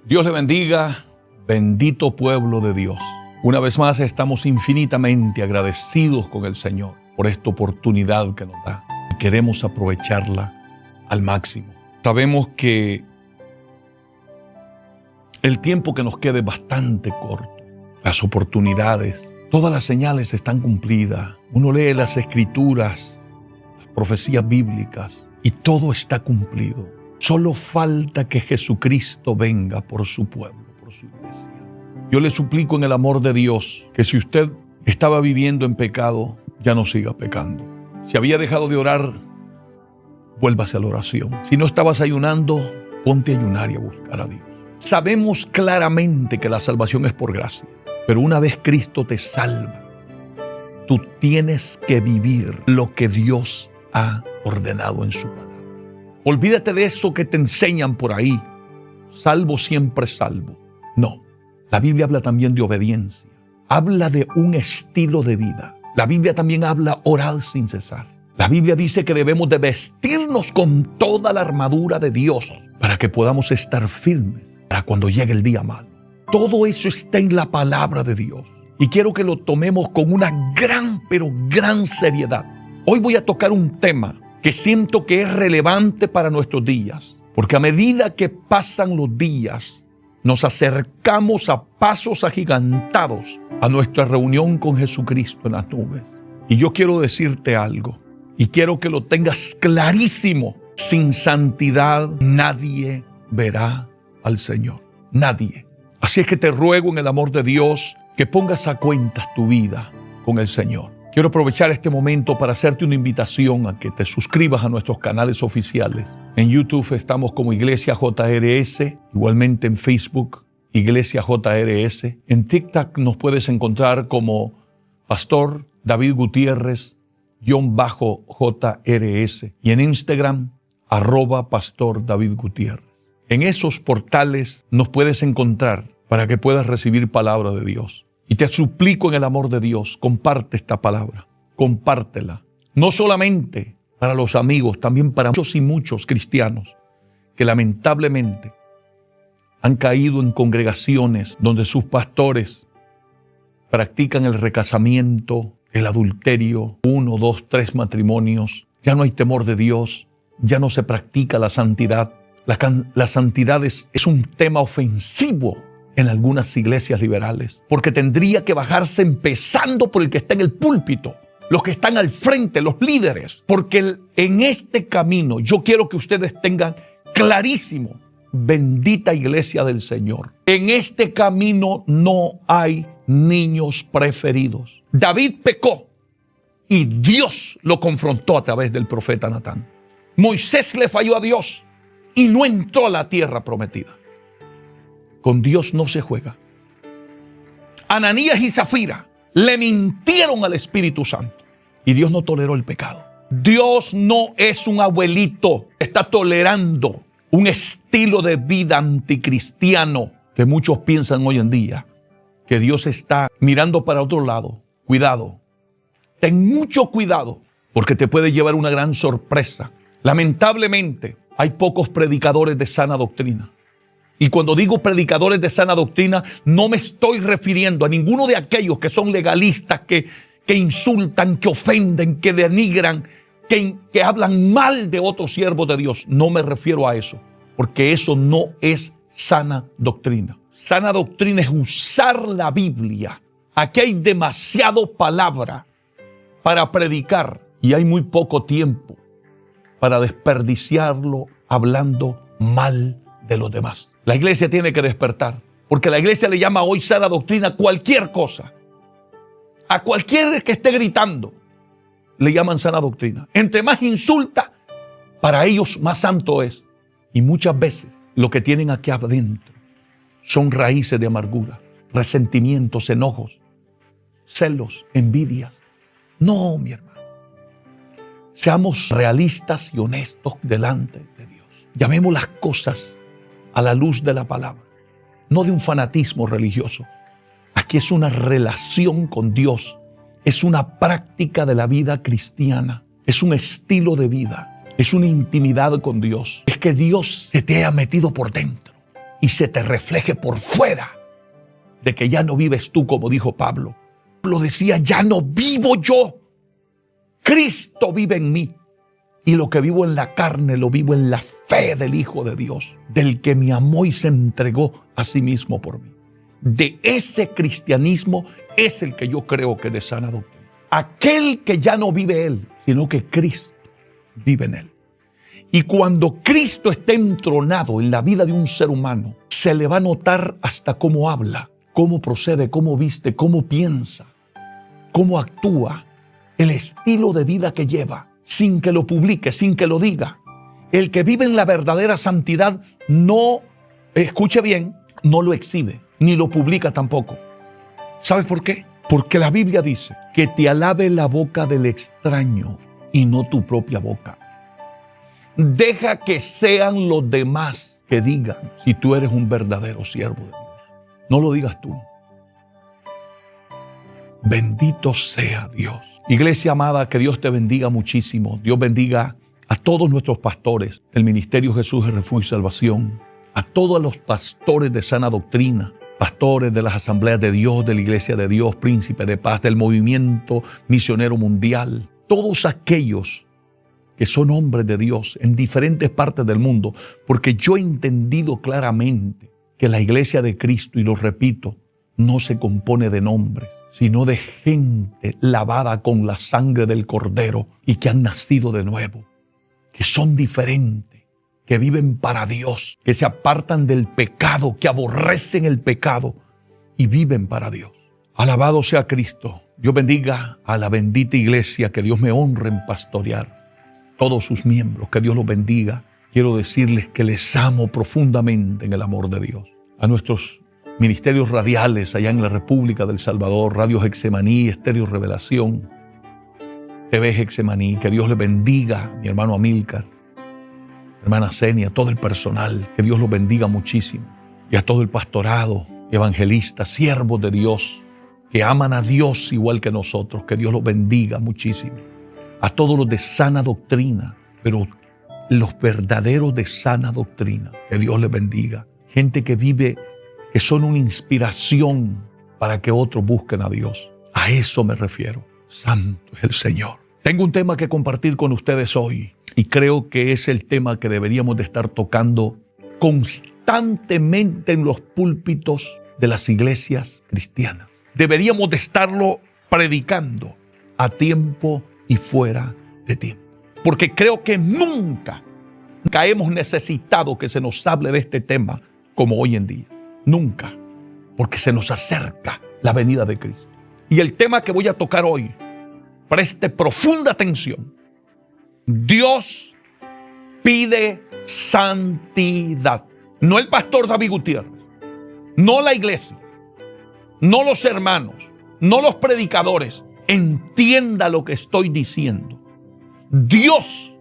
Dios le bendiga, bendito pueblo de Dios. Una vez más estamos infinitamente agradecidos con el Señor por esta oportunidad que nos da y queremos aprovecharla al máximo. Sabemos que el tiempo que nos quede es bastante corto. Las oportunidades, todas las señales están cumplidas. Uno lee las escrituras, las profecías bíblicas y todo está cumplido. Solo falta que Jesucristo venga por su pueblo, por su iglesia. Yo le suplico en el amor de Dios que si usted estaba viviendo en pecado, ya no siga pecando. Si había dejado de orar, vuélvase a la oración. Si no estabas ayunando, ponte a ayunar y a buscar a Dios. Sabemos claramente que la salvación es por gracia, pero una vez Cristo te salva, tú tienes que vivir lo que Dios ha ordenado en su palabra. Olvídate de eso que te enseñan por ahí. Salvo siempre salvo. No, la Biblia habla también de obediencia. Habla de un estilo de vida. La Biblia también habla orar sin cesar. La Biblia dice que debemos de vestirnos con toda la armadura de Dios para que podamos estar firmes para cuando llegue el día malo. Todo eso está en la palabra de Dios. Y quiero que lo tomemos con una gran seriedad. Hoy voy a tocar un tema que siento que es relevante para nuestros días, porque a medida que pasan los días, nos acercamos a pasos agigantados a nuestra reunión con Jesucristo en las nubes. Y yo quiero decirte algo, y quiero que lo tengas clarísimo: sin santidad nadie verá al Señor, nadie. Así es que te ruego en el amor de Dios que pongas a cuentas tu vida con el Señor. Quiero aprovechar este momento para hacerte una invitación a que te suscribas a nuestros canales oficiales. En YouTube estamos como Iglesia JRS, igualmente en Facebook, Iglesia JRS. En TikTok nos puedes encontrar como Pastor David Gutiérrez _JRS y en Instagram @Pastor David Gutiérrez. En esos portales nos puedes encontrar para que puedas recibir palabra de Dios. Y te suplico en el amor de Dios, comparte esta palabra, compártela. No solamente para los amigos, también para muchos y muchos cristianos que lamentablemente han caído en congregaciones donde sus pastores practican el recasamiento, el adulterio, 1, 2, 3 matrimonios. Ya no hay temor de Dios, ya no se practica la santidad. La santidad es un tema ofensivo en algunas iglesias liberales, porque tendría que bajarse empezando por el que está en el púlpito, los que están al frente, los líderes, porque en este camino yo quiero que ustedes tengan clarísimo: bendita iglesia del Señor, en este camino no hay niños preferidos. David pecó y Dios lo confrontó a través del profeta Natán. Moisés le falló a Dios y no entró a la tierra prometida. Con Dios no se juega. Ananías y Zafira le mintieron al Espíritu Santo y Dios no toleró el pecado. Dios no es un abuelito que está tolerando un estilo de vida anticristiano que muchos piensan hoy en día, que Dios está mirando para otro lado. Cuidado, ten mucho cuidado, porque te puede llevar una gran sorpresa. Lamentablemente hay pocos predicadores de sana doctrina. Y cuando digo predicadores de sana doctrina, no me estoy refiriendo a ninguno de aquellos que son legalistas, que insultan, que ofenden, que denigran, que hablan mal de otros siervos de Dios. No me refiero a eso, porque eso no es sana doctrina. Sana doctrina es usar la Biblia. Aquí hay demasiado palabra para predicar y hay muy poco tiempo para desperdiciarlo hablando mal de los demás. La iglesia tiene que despertar, porque la iglesia le llama hoy sana doctrina a cualquier cosa. A cualquier que esté gritando le llaman sana doctrina. Entre más insulta, para ellos más santo es. Y muchas veces lo que tienen aquí adentro son raíces de amargura, resentimientos, enojos, celos, envidias. No, mi hermano. Seamos realistas y honestos delante de Dios. Llamemos las cosas a la luz de la palabra, no de un fanatismo religioso. Aquí es una relación con Dios, es una práctica de la vida cristiana, es un estilo de vida, es una intimidad con Dios. Es que Dios se te ha metido por dentro y se te refleje por fuera de que ya no vives tú, como dijo Pablo. Pablo decía, ya no vivo yo, Cristo vive en mí. Y lo que vivo en la carne, lo vivo en la fe del Hijo de Dios, del que me amó y se entregó a sí mismo por mí. De ese cristianismo es el que yo creo que es de sana doctrina. Aquel que ya no vive él, sino que Cristo vive en él. Y cuando Cristo esté entronado en la vida de un ser humano, se le va a notar hasta cómo habla, cómo procede, cómo viste, cómo piensa, cómo actúa, el estilo de vida que lleva, sin que lo publique, sin que lo diga. El que vive en la verdadera santidad no, escuche bien, no lo exhibe, ni lo publica tampoco. ¿Sabes por qué? Porque la Biblia dice que te alabe la boca del extraño y no tu propia boca. Deja que sean los demás que digan si tú eres un verdadero siervo de Dios. No lo digas tú. Bendito sea Dios. Iglesia amada, que Dios te bendiga muchísimo. Dios bendiga a todos nuestros pastores del Ministerio Jesús de Refugio y Salvación, a todos los pastores de sana doctrina, pastores de las Asambleas de Dios, de la Iglesia de Dios, Príncipe de Paz, del Movimiento Misionero Mundial, todos aquellos que son hombres de Dios en diferentes partes del mundo, porque yo he entendido claramente que la Iglesia de Cristo, y lo repito, no se compone de nombres, sino de gente lavada con la sangre del Cordero y que han nacido de nuevo, que son diferentes, que viven para Dios, que se apartan del pecado, que aborrecen el pecado y viven para Dios. Alabado sea Cristo. Dios bendiga a la bendita iglesia, que Dios me honre en pastorear. Todos sus miembros, que Dios los bendiga. Quiero decirles que les amo profundamente en el amor de Dios. A nuestros ministerios radiales allá en la República del Salvador, Radio Getsemaní, Estéreo Revelación, TV Getsemaní, que Dios les bendiga, mi hermano Amílcar, hermana Zenia, todo el personal, que Dios los bendiga muchísimo. Y a todo el pastorado, evangelistas, siervos de Dios, que aman a Dios igual que nosotros, que Dios los bendiga muchísimo. A todos los de sana doctrina, pero los verdaderos de sana doctrina, que Dios les bendiga. Gente que vive, que son una inspiración para que otros busquen a Dios. A eso me refiero. Santo es el Señor. Tengo un tema que compartir con ustedes hoy y creo que es el tema que deberíamos de estar tocando constantemente en los púlpitos de las iglesias cristianas. Deberíamos de estarlo predicando a tiempo y fuera de tiempo. Porque creo que nunca hemos necesitado que se nos hable de este tema como hoy en día. Nunca. Porque se nos acerca la venida de Cristo. Y el tema que voy a tocar hoy, preste profunda atención. Dios pide santidad. No el pastor David Gutiérrez, no la iglesia, no los hermanos, no los predicadores. Entienda lo que estoy diciendo. Dios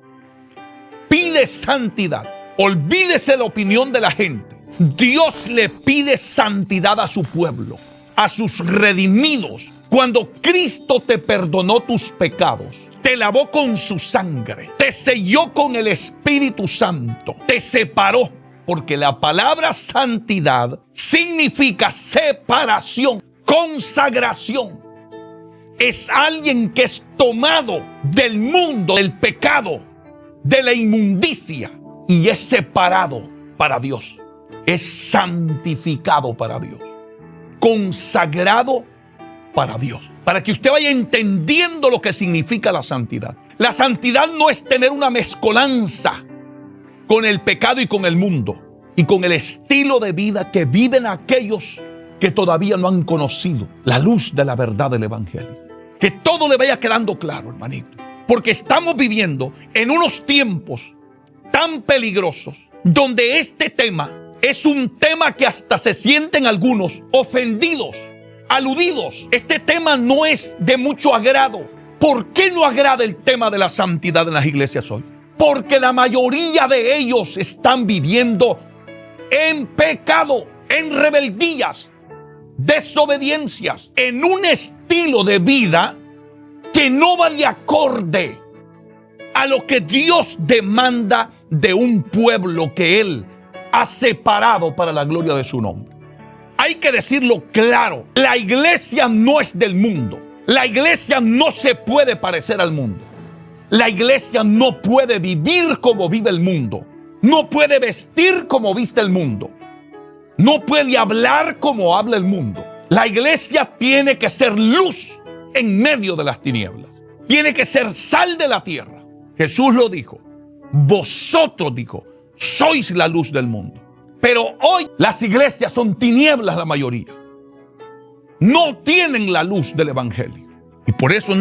pide santidad. Olvídese la opinión de la gente. Dios le pide santidad a su pueblo, a sus redimidos. Cuando Cristo te perdonó tus pecados, te lavó con su sangre, te selló con el Espíritu Santo, te separó, porque la palabra santidad significa separación, consagración. Es alguien que es tomado del mundo, del pecado, de la inmundicia y es separado para Dios. Es santificado para Dios, consagrado para Dios, para que usted vaya entendiendo lo que significa la santidad. La santidad no es tener una mezcolanza con el pecado y con el mundo y con el estilo de vida que viven aquellos que todavía no han conocido la luz de la verdad del Evangelio. Que todo le vaya quedando claro, hermanito, porque estamos viviendo en unos tiempos tan peligrosos donde este tema es un tema que hasta se sienten algunos ofendidos, aludidos. Este tema no es de mucho agrado. ¿Por qué no agrada el tema de la santidad en las iglesias hoy? Porque la mayoría de ellos están viviendo en pecado, en rebeldías, desobediencias, en un estilo de vida que no va de acorde a lo que Dios demanda de un pueblo que Él ha separado para la gloria de su nombre. Hay que decirlo claro, la iglesia no es del mundo. La iglesia no se puede parecer al mundo. La iglesia no puede vivir como vive el mundo. No puede vestir como viste el mundo. No puede hablar como habla el mundo. La iglesia tiene que ser luz en medio de las tinieblas. Tiene que ser sal de la tierra. Jesús lo dijo. Vosotros, dijo, sois la luz del mundo. Pero hoy las iglesias son tinieblas la mayoría. No tienen la luz del evangelio. Y por eso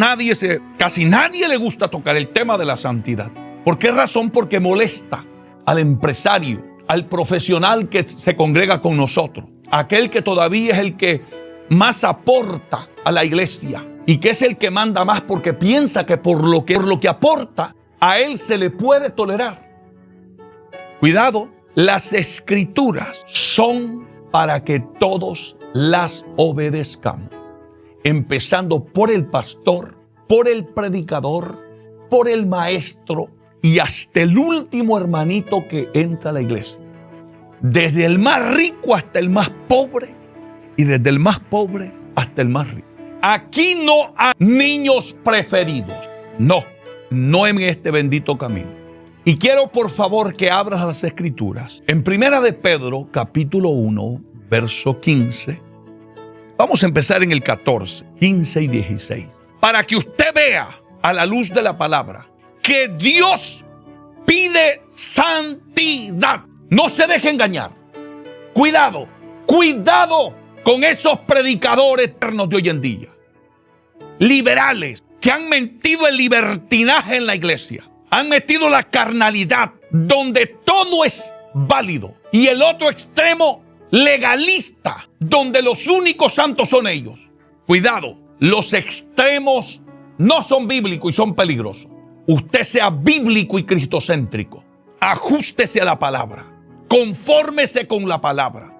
casi nadie le gusta tocar el tema de la santidad. ¿Por qué razón? Porque molesta al empresario, al profesional que se congrega con nosotros, aquel que todavía es el que más aporta a la iglesia y que es el que manda más porque piensa que por lo que aporta a él se le puede tolerar. Cuidado, las escrituras son para que todos las obedezcamos, empezando por el pastor, por el predicador, por el maestro y hasta el último hermanito que entra a la iglesia. Desde el más rico hasta el más pobre y desde el más pobre hasta el más rico. Aquí no hay niños preferidos. No en este bendito camino. Y quiero por favor que abras las escrituras. En Primera de Pedro, capítulo 1, verso 15. Vamos a empezar en el 14, 15 y 16. Para que usted vea a la luz de la palabra que Dios pide santidad. No se deje engañar. Cuidado con esos predicadores eternos de hoy en día. Liberales que han metido el libertinaje en la iglesia. Han metido la carnalidad donde todo es válido. Y el otro extremo legalista donde los únicos santos son ellos. Cuidado, los extremos no son bíblicos y son peligrosos. Usted sea bíblico y cristocéntrico. Ajústese a la palabra. Confórmese con la palabra.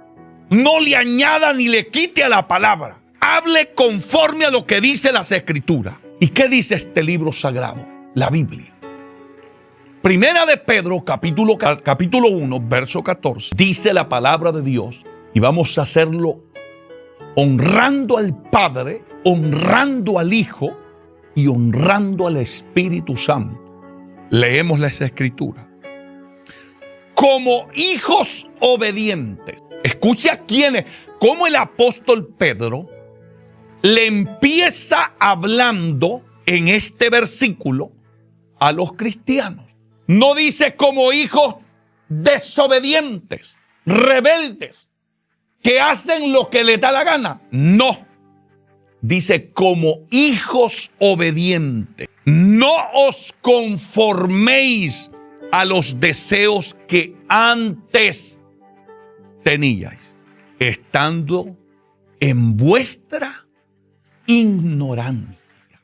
No le añada ni le quite a la palabra. Hable conforme a lo que dice las escrituras. ¿Y qué dice este libro sagrado? La Biblia. Primera de Pedro, capítulo 1, verso 14. Dice la palabra de Dios. Y vamos a hacerlo honrando al Padre, honrando al Hijo y honrando al Espíritu Santo. Leemos las escrituras. Como hijos obedientes. Escucha cómo el apóstol Pedro le empieza hablando en este versículo a los cristianos. No dice como hijos desobedientes, rebeldes, que hacen lo que les da la gana. No. Dice como hijos obedientes. No os conforméis a los deseos que antes teníais, estando en vuestra ignorancia.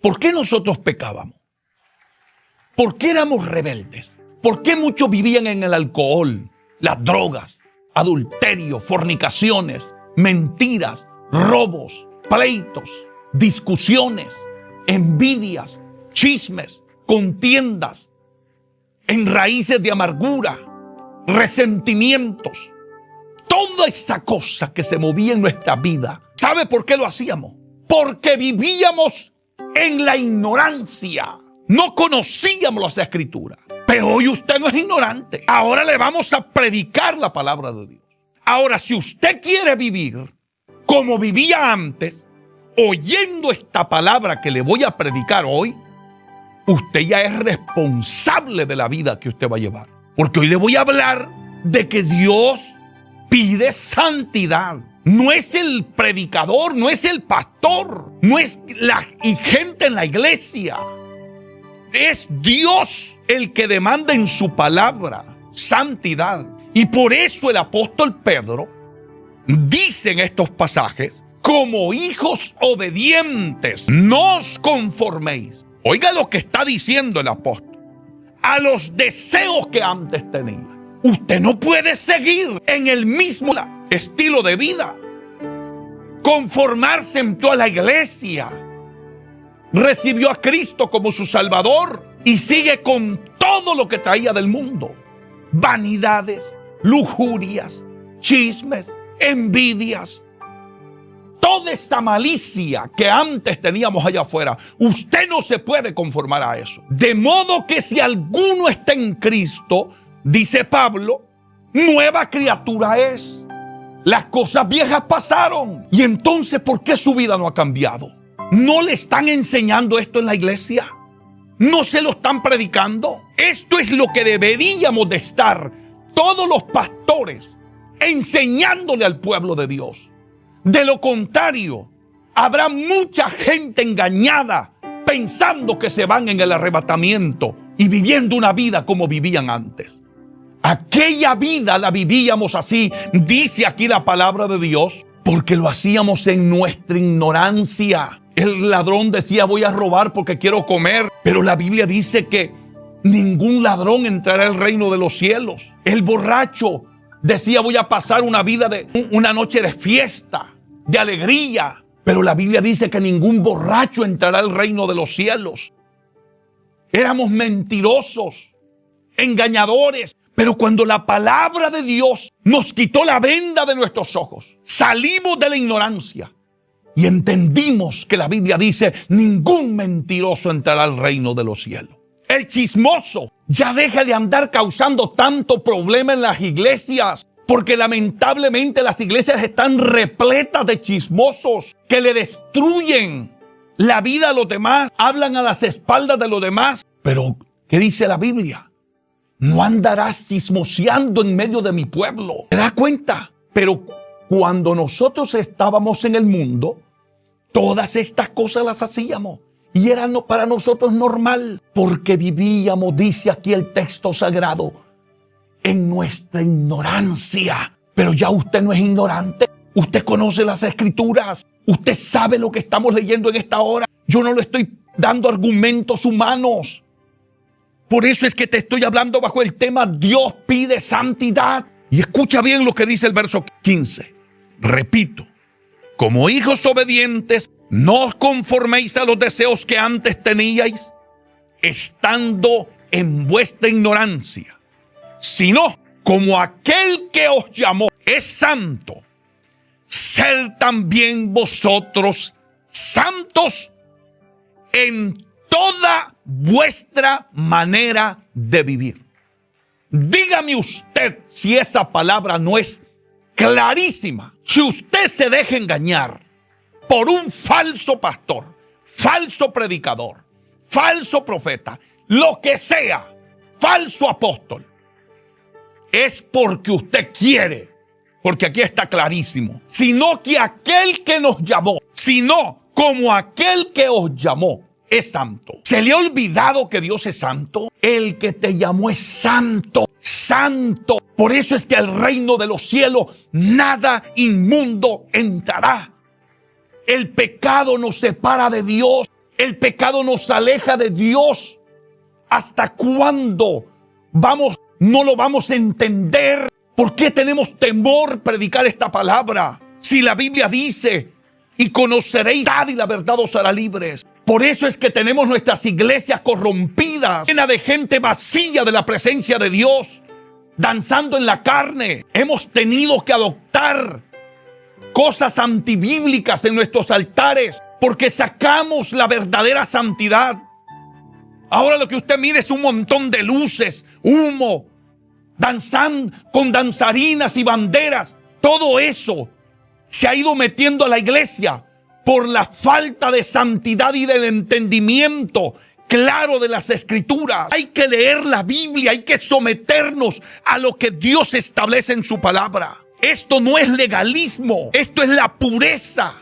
¿Por qué nosotros pecábamos? ¿Por qué éramos rebeldes? ¿Por qué muchos vivían en el alcohol, las drogas, adulterio, fornicaciones, mentiras, robos, pleitos, discusiones, envidias, chismes, contiendas, en raíces de amargura, resentimientos? Toda esa cosa que se movía en nuestra vida. ¿Sabe por qué lo hacíamos? Porque vivíamos en la ignorancia. No conocíamos las escrituras. Pero hoy usted no es ignorante. Ahora le vamos a predicar la palabra de Dios. Ahora, si usted quiere vivir como vivía antes, oyendo esta palabra que le voy a predicar hoy, usted ya es responsable de la vida que usted va a llevar. Porque hoy le voy a hablar de que Dios pide santidad. No es el predicador, no es el pastor, no es la gente en la iglesia. Es Dios el que demanda en su palabra santidad. Y por eso el apóstol Pedro dice en estos pasajes, como hijos obedientes, no os conforméis. Oiga lo que está diciendo el apóstol. A los deseos que antes tenía. Usted no puede seguir en el mismo estilo de vida. Conformarse en toda la iglesia. Recibió a Cristo como su Salvador y sigue con todo lo que traía del mundo. vanidades, lujurias, chismes, envidias. Toda esta malicia que antes teníamos allá afuera, usted no se puede conformar a eso. De modo que si alguno está en Cristo, dice Pablo, nueva criatura es. Las cosas viejas pasaron. Y entonces, ¿por qué su vida no ha cambiado? ¿No le están enseñando esto en la iglesia? ¿No se lo están predicando? Esto es lo que deberíamos de estar todos los pastores enseñándole al pueblo de Dios. De lo contrario, habrá mucha gente engañada pensando que se van en el arrebatamiento y viviendo una vida como vivían antes. Aquella vida la vivíamos así, dice aquí la palabra de Dios, porque lo hacíamos en nuestra ignorancia. El ladrón decía, voy a robar porque quiero comer, pero la Biblia dice que ningún ladrón entrará al reino de los cielos. El borracho decía, voy a pasar una noche de fiesta, de alegría, pero la Biblia dice que ningún borracho entrará al reino de los cielos. Éramos mentirosos, engañadores, pero cuando la palabra de Dios nos quitó la venda de nuestros ojos, salimos de la ignorancia y entendimos que la Biblia dice, ningún mentiroso entrará al reino de los cielos. El chismoso ya deja de andar causando tanto problema en las iglesias, porque lamentablemente las iglesias están repletas de chismosos que le destruyen la vida a los demás, hablan a las espaldas de los demás. Pero, ¿qué dice la Biblia? No andarás chismoseando en medio de mi pueblo. ¿Te das cuenta? Pero cuando nosotros estábamos en el mundo, todas estas cosas las hacíamos. Y era para nosotros normal, porque vivíamos, dice aquí el texto sagrado, en nuestra ignorancia. Pero ya usted no es ignorante. Usted conoce las escrituras. Usted sabe lo que estamos leyendo en esta hora. Yo no le estoy dando argumentos humanos. Por eso es que te estoy hablando bajo el tema Dios pide santidad. Y escucha bien lo que dice el verso 15. Repito, como hijos obedientes, no os conforméis a los deseos que antes teníais, estando en vuestra ignorancia, sino como aquel que os llamó es santo, sed también vosotros santos en toda vuestra manera de vivir. Dígame usted si esa palabra no es clarísima. Si usted se deja engañar por un falso pastor, falso predicador, falso profeta, lo que sea, falso apóstol, es porque usted quiere, porque aquí está clarísimo, sino que aquel que nos llamó, sino como aquel que os llamó, es santo. ¿Se le ha olvidado que Dios es santo? El que te llamó es santo, santo. Por eso es que al reino de los cielos nada inmundo entrará. El pecado nos separa de Dios. El pecado nos aleja de Dios. ¿Hasta cuándo no lo vamos a entender? ¿Por qué tenemos temor predicar esta palabra? Si la Biblia dice, y conoceréis la verdad y la verdad os hará libres. Por eso es que tenemos nuestras iglesias corrompidas, llenas de gente vacía de la presencia de Dios, danzando en la carne. Hemos tenido que adoptar cosas antibíblicas en nuestros altares porque sacamos la verdadera santidad. Ahora lo que usted mire es un montón de luces, humo, danzando con danzarinas y banderas. Todo eso se ha ido metiendo a la iglesia por la falta de santidad y del entendimiento claro de las escrituras. Hay que leer la Biblia, hay que someternos a lo que Dios establece en su palabra. Esto no es legalismo, esto es la pureza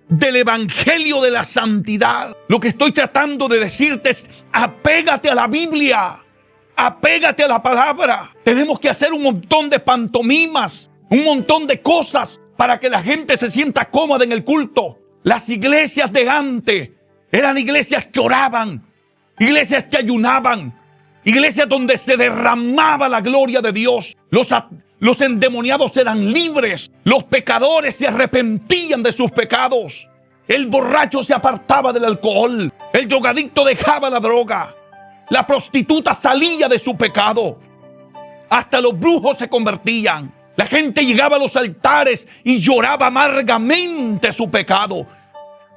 del evangelio de la santidad. Lo que estoy tratando de decirte es, apégate a la Biblia, apégate a la palabra. Tenemos que hacer un montón de pantomimas, un montón de cosas para que la gente se sienta cómoda en el culto. Las iglesias de antes eran iglesias que oraban, iglesias que ayunaban, iglesias donde se derramaba la gloria de Dios. Los endemoniados eran libres, los pecadores se arrepentían de sus pecados, el borracho se apartaba del alcohol, el drogadicto dejaba la droga, la prostituta salía de su pecado. Hasta los brujos se convertían. La gente llegaba a los altares y lloraba amargamente su pecado.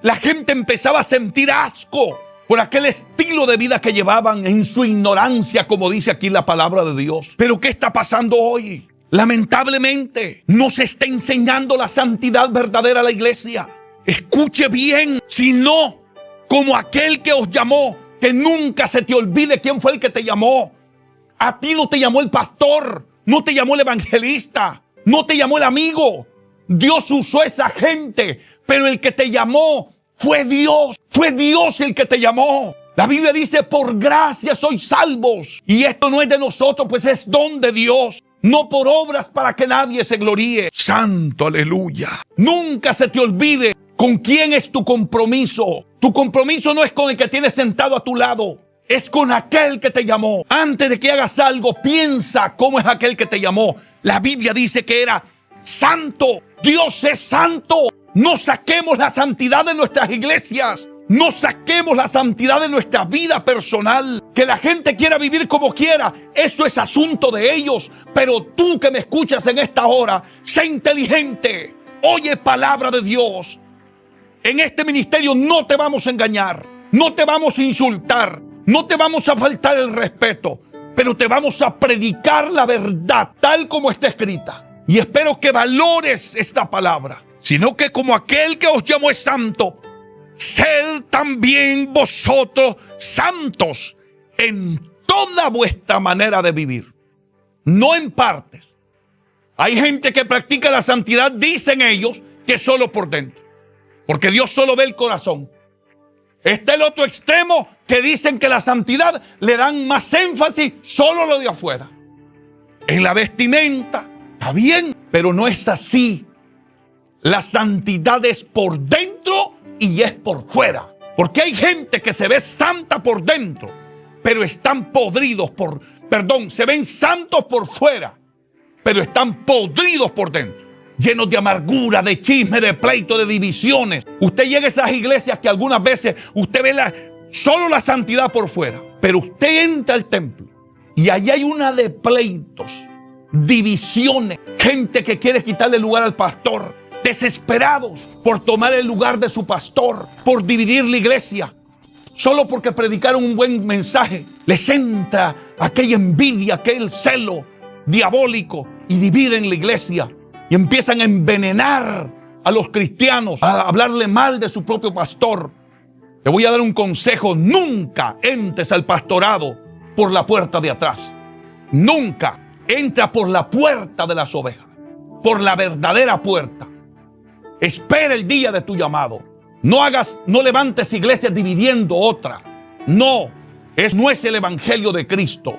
La gente empezaba a sentir asco por aquel estilo de vida que llevaban en su ignorancia, como dice aquí la palabra de Dios. Pero ¿qué está pasando hoy? Lamentablemente, no se está enseñando la santidad verdadera a la iglesia. Escuche bien, si no, como aquel que os llamó, que nunca se te olvide quién fue el que te llamó. A ti no te llamó el pastor, no te llamó el evangelista, no te llamó el amigo. Dios usó a esa gente, pero el que te llamó fue Dios. Fue Dios el que te llamó. La Biblia dice, por gracia sois salvos. Y esto no es de nosotros, pues es don de Dios. No por obras para que nadie se gloríe. Santo, aleluya. Nunca se te olvide con quién es tu compromiso. Tu compromiso no es con el que tienes sentado a tu lado. Es con aquel que te llamó. Antes de que hagas algo, piensa cómo es aquel que te llamó. La Biblia dice que era santo. Dios es santo. No saquemos la santidad de nuestras iglesias. No saquemos la santidad de nuestra vida personal. Que la gente quiera vivir como quiera, eso es asunto de ellos. Pero tú que me escuchas en esta hora, sé inteligente. Oye palabra de Dios. En este ministerio no te vamos a engañar. No te vamos a insultar. No te vamos a faltar el respeto. Pero te vamos a predicar la verdad tal como está escrita. Y espero que valores esta palabra. Sino que como aquel que os llamó es santo, sed también vosotros santos en toda vuestra manera de vivir. No en partes. Hay gente que practica la santidad, dicen ellos, que solo por dentro. Porque Dios solo ve el corazón. Está el otro extremo que dicen que la santidad le dan más énfasis solo lo de afuera. En la vestimenta, está bien, pero no es así. La santidad es por dentro y es por fuera. Porque hay gente que se ve santa por dentro, pero están podridos se ven santos por fuera, pero están podridos por dentro. Llenos de amargura, de chisme, de pleito, de divisiones. Usted llega a esas iglesias que algunas veces usted ve solo la santidad por fuera, pero usted entra al templo y allí hay una de pleitos, divisiones, gente que quiere quitarle lugar al pastor, desesperados por tomar el lugar de su pastor, por dividir la iglesia. Solo porque predicaron un buen mensaje, les entra aquella envidia, aquel celo diabólico y dividen la iglesia. Y empiezan a envenenar a los cristianos, a hablarle mal de su propio pastor. Le voy a dar un consejo: nunca entres al pastorado por la puerta de atrás. Nunca. Entra por la puerta de las ovejas, por la verdadera puerta. Espera el día de tu llamado. No levantes iglesias dividiendo otra. No, eso no es el evangelio de Cristo.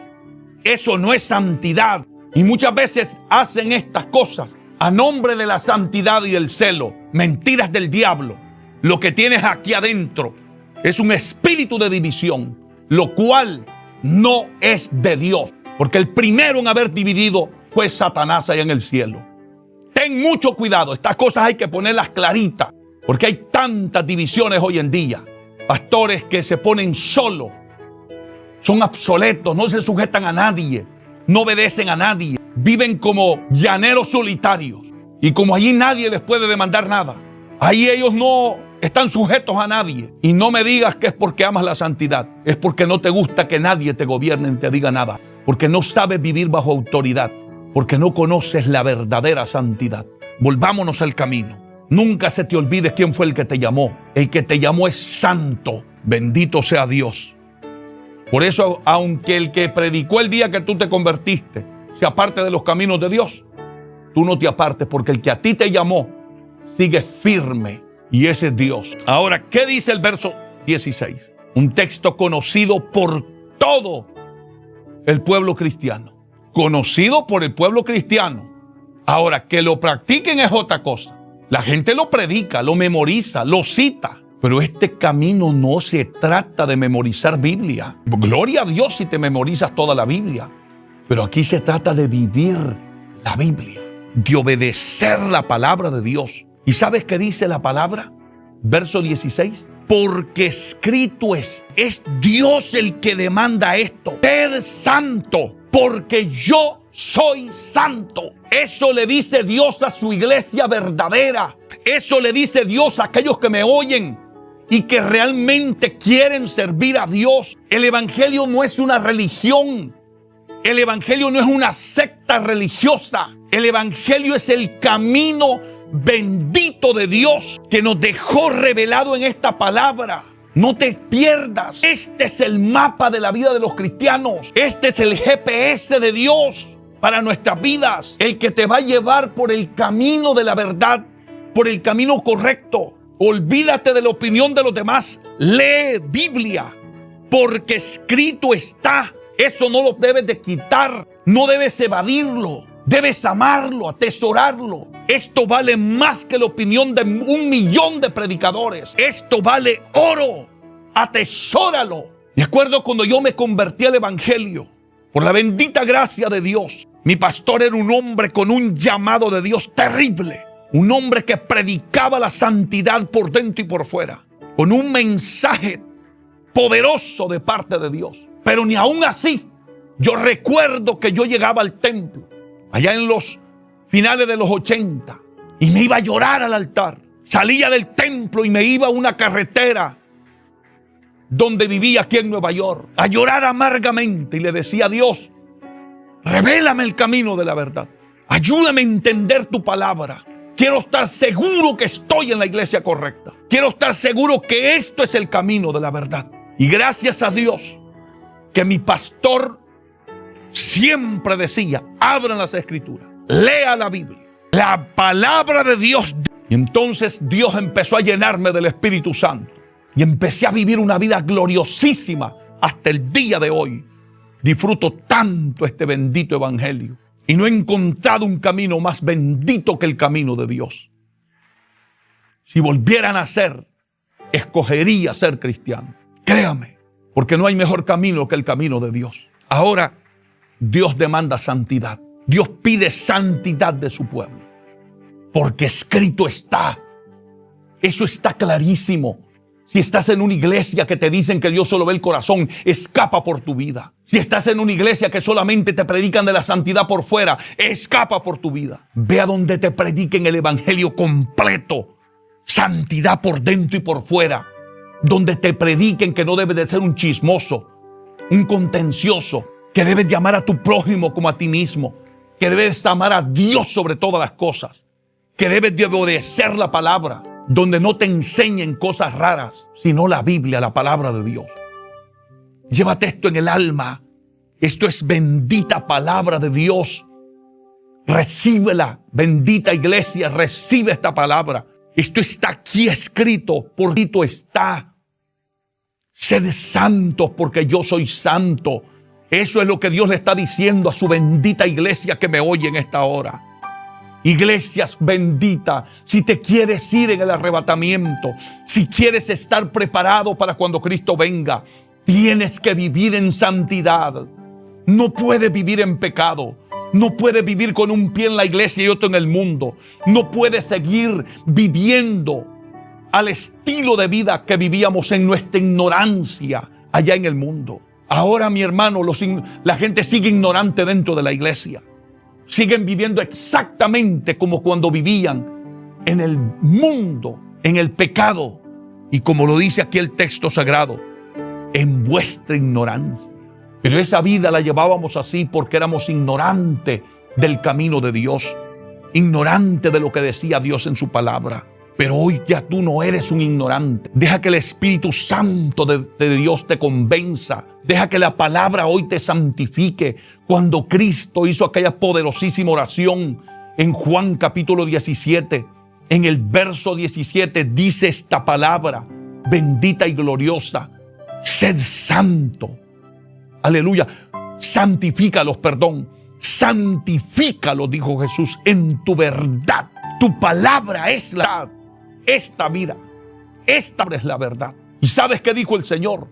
Eso no es santidad. Y muchas veces hacen estas cosas a nombre de la santidad y del celo. Mentiras del diablo. Lo que tienes aquí adentro es un espíritu de división, lo cual no es de Dios. Porque el primero en haber dividido fue Satanás allá en el cielo. Ten mucho cuidado. Estas cosas hay que ponerlas claritas, porque hay tantas divisiones hoy en día. Pastores que se ponen solos, son obsoletos, no se sujetan a nadie, no obedecen a nadie. Viven como llaneros solitarios. Y como allí nadie les puede demandar nada, ahí ellos no están sujetos a nadie. Y no me digas que es porque amas la santidad. Es porque no te gusta que nadie te gobierne ni te diga nada. Porque no sabes vivir bajo autoridad. Porque no conoces la verdadera santidad. Volvámonos al camino. Nunca se te olvide quién fue el que te llamó. El que te llamó es santo. Bendito sea Dios. Por eso, aunque el que predicó el día que tú te convertiste se aparte de los caminos de Dios, tú no te apartes, porque el que a ti te llamó sigue firme, y ese es Dios. Ahora, ¿qué dice el verso 16? Un texto conocido por todo el pueblo cristiano. Conocido por el pueblo cristiano. Ahora, que lo practiquen es otra cosa. La gente lo predica, lo memoriza, lo cita. Pero este camino no se trata de memorizar Biblia. Gloria a Dios si te memorizas toda la Biblia. Pero aquí se trata de vivir la Biblia, de obedecer la palabra de Dios. ¿Y sabes qué dice la palabra? Verso 16. Porque escrito es Dios el que demanda esto. Sed santo, porque yo soy santo. Eso le dice Dios a su iglesia verdadera. Eso le dice Dios a aquellos que me oyen y que realmente quieren servir a Dios. El evangelio no es una religión. El evangelio no es una secta religiosa. El evangelio es el camino bendito de Dios que nos dejó revelado en esta palabra. No te pierdas. Este es el mapa de la vida de los cristianos. Este es el GPS de Dios para nuestras vidas. El que te va a llevar por el camino de la verdad, por el camino correcto. Olvídate de la opinión de los demás. Lee Biblia, porque escrito está. Eso no lo debes de quitar. No debes evadirlo. Debes amarlo, atesorarlo. Esto vale más que la opinión de 1.000.000 de predicadores. Esto vale oro. Atesóralo. Me acuerdo cuando yo me convertí al evangelio, por la bendita gracia de Dios. Mi pastor era un hombre con un llamado de Dios terrible. Un hombre que predicaba la santidad por dentro y por fuera, con un mensaje poderoso de parte de Dios. Pero ni aún así, yo recuerdo que yo llegaba al templo allá en los finales de los 80 y me iba a llorar al altar. Salía del templo y me iba a una carretera donde vivía aquí en Nueva York a llorar amargamente y le decía a Dios: revélame el camino de la verdad. Ayúdame a entender tu palabra. Quiero estar seguro que estoy en la iglesia correcta. Quiero estar seguro que esto es el camino de la verdad. Y gracias a Dios que mi pastor siempre decía: abran las escrituras, lea la Biblia, la palabra de Dios. Y entonces Dios empezó a llenarme del Espíritu Santo y empecé a vivir una vida gloriosísima hasta el día de hoy. Disfruto tanto este bendito evangelio y no he encontrado un camino más bendito que el camino de Dios. Si volviera a nacer, escogería ser cristiano. Créame, porque no hay mejor camino que el camino de Dios. Ahora, Dios demanda santidad. Dios pide santidad de su pueblo, porque escrito está. Eso está clarísimo. Si estás en una iglesia que te dicen que Dios solo ve el corazón, escapa por tu vida. Si estás en una iglesia que solamente te predican de la santidad por fuera, escapa por tu vida. Ve a donde te prediquen el evangelio completo, santidad por dentro y por fuera. Donde te prediquen que no debes de ser un chismoso, un contencioso, que debes de amar a tu prójimo como a ti mismo, que debes amar a Dios sobre todas las cosas, que debes de obedecer la palabra, donde no te enseñen cosas raras, sino la Biblia, la palabra de Dios. Llévate esto en el alma. Esto es bendita palabra de Dios. Recíbela, bendita iglesia, recibe esta palabra. Esto está aquí escrito, por escrito está. Sed santos porque yo soy santo. Eso es lo que Dios le está diciendo a su bendita iglesia que me oye en esta hora. Iglesias benditas, si te quieres ir en el arrebatamiento, si quieres estar preparado para cuando Cristo venga, tienes que vivir en santidad. No puedes vivir en pecado. No puedes vivir con un pie en la iglesia y otro en el mundo. No puedes seguir viviendo al estilo de vida que vivíamos en nuestra ignorancia allá en el mundo. Ahora, mi hermano, la gente sigue ignorante dentro de la iglesia. Siguen viviendo exactamente como cuando vivían en el mundo, en el pecado. Y como lo dice aquí el texto sagrado, en vuestra ignorancia. Pero esa vida la llevábamos así porque éramos ignorantes del camino de Dios, ignorantes de lo que decía Dios en su palabra. Pero hoy ya tú no eres un ignorante. Deja que el Espíritu Santo de Dios te convenza. Deja que la palabra hoy te santifique. Cuando Cristo hizo aquella poderosísima oración en Juan capítulo 17, en el verso 17 dice esta palabra bendita y gloriosa: sed santo. Aleluya. Santifícalos, santifícalos, dijo Jesús, en tu verdad. Tu palabra es la verdad. Esta vida, esta es la verdad. ¿Y sabes qué dijo el Señor?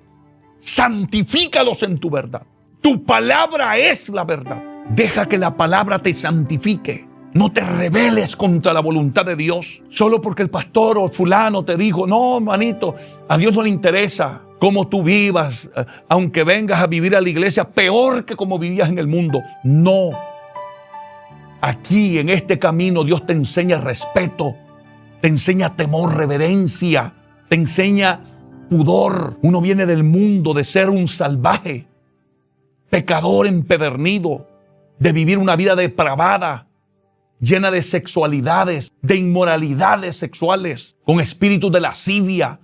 Santifícalos en tu verdad. Tu palabra es la verdad. Deja que la palabra te santifique. No te rebeles contra la voluntad de Dios solo porque el pastor o fulano te dijo: no, manito, a Dios no le interesa cómo tú vivas, aunque vengas a vivir a la iglesia peor que como vivías en el mundo. No, aquí en este camino Dios te enseña respeto, te enseña temor, reverencia, te enseña pudor. Uno viene del mundo de ser un salvaje, pecador empedernido, de vivir una vida depravada, llena de sexualidades, de inmoralidades sexuales, con espíritu de lascivia.